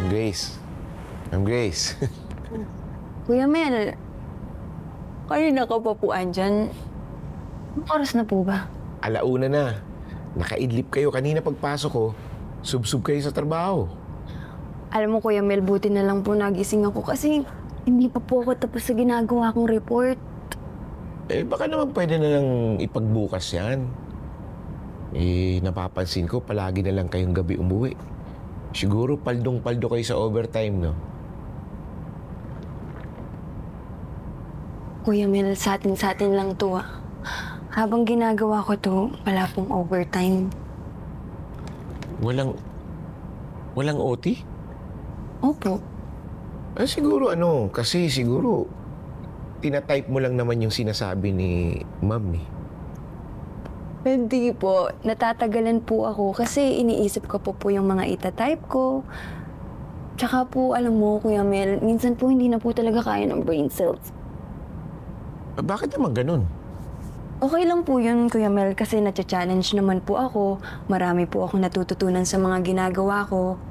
Grace. Ma'am Grace. Kuya Mel, kanina ka pa po andyan. Anong oras na po ba? Alauna na. Nakaidlip kayo kanina pagpasok ko. Sub-sub kayo sa trabaho. Alam mo, Kuya Mel, buti na lang po nagising ako kasi hindi pa po ako tapos sa ginagawa kong report. Eh, baka naman pwede na lang ipagbukas yan. Eh, napapansin ko, palagi na lang kayong gabi umuwi. Siguro paldong-paldo kayo sa overtime, no? Kuya Mel, sa atin lang to ah. Habang ginagawa ko to, wala pong overtime. Walang OT? Opo. Siguro kasi siguro tinatype mo lang naman yung sinasabi ni Ma'am eh. Hindi po. Natatagalan po ako kasi iniisip ko po yung mga itatype ko. Tsaka po, alam mo, Kuya Mel, minsan po hindi na po talaga kaya ng brain cells. Bakit naman ganun? Okay lang po yun, Kuya Mel, kasi natcha-challenge naman po ako. Marami po akong natututunan sa mga ginagawa ko.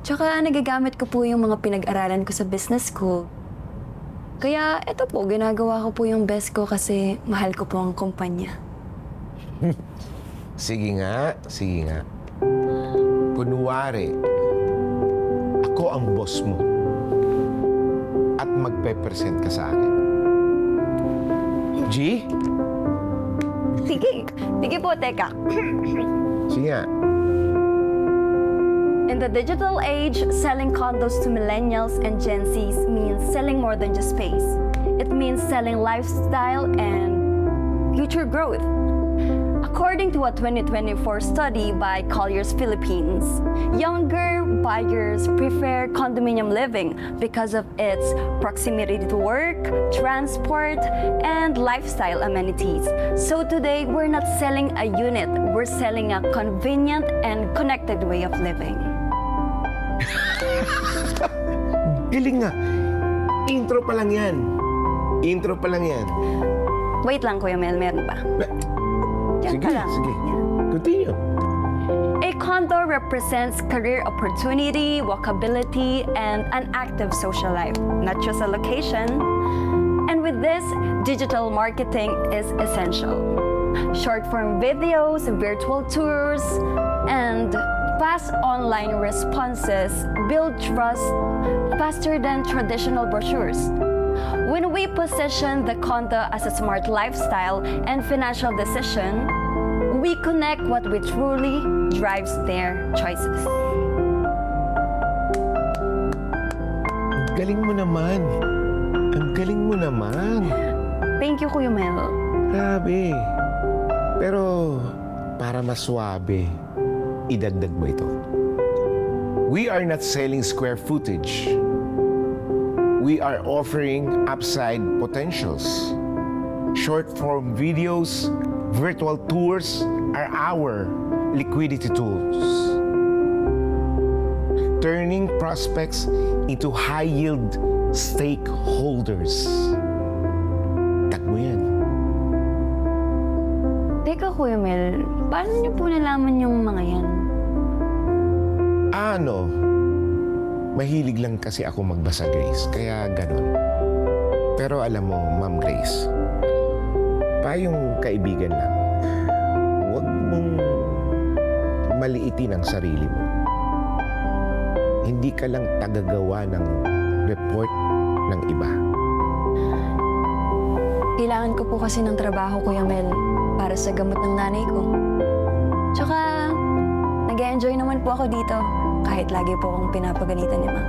Tsaka nagagamit ko po yung mga pinag-aralan ko sa business school. Kaya eto po, ginagawa ko po yung best ko kasi mahal ko po ang kumpanya. Sige nga. Kunwari, ako ang boss mo at magpe-present ka sa akin. G? Sige po, teka. Sige nga. In the digital age, selling condos to millennials and Gen Zs means selling more than just space. It means selling lifestyle and future growth. According to a 2024 study by Colliers Philippines, younger buyers prefer condominium living because of its proximity to work, transport, and lifestyle amenities. So today, we're not selling a unit, we're selling a convenient and connected way of living. Galing nga. Intro pa lang yan. Wait lang, Kuya Mel, meron ba? Diyan ka lang. Sige. Continue. A condo represents career opportunity, walkability, and an active social life, not just a location. And with this, digital marketing is essential. Short-form videos, virtual tours, and fast online responses build trust faster than traditional brochures. When we position the condo as a smart lifestyle and financial decision, we connect what we truly drives their choices. Ang galing mo naman. Thank you, Kuya Mel. Grabe. Pero para maswabe, idagdag mo ito. We are not selling square footage. We are offering upside potentials. Short-form videos, virtual tours are our liquidity tools. Turning prospects into high-yield stakeholders. Tag mo yan. Teka, Kuya Mel, paano niyo po nalaman yung mga yan? Mahilig lang kasi ako magbasa, Grace. Kaya ganon. Pero alam mo, Ma'am Grace, payong kaibigan lang, huwag mong maliitin ang sarili mo. Hindi ka lang tagagawa ng report ng iba. Kailangan ko po kasi ng trabaho, Kuya Mel, para sa gamot ng nanay ko. Tsaka, nag-enjoy naman po ako dito, kahit lagi po akong pinapagalitan ni Ma.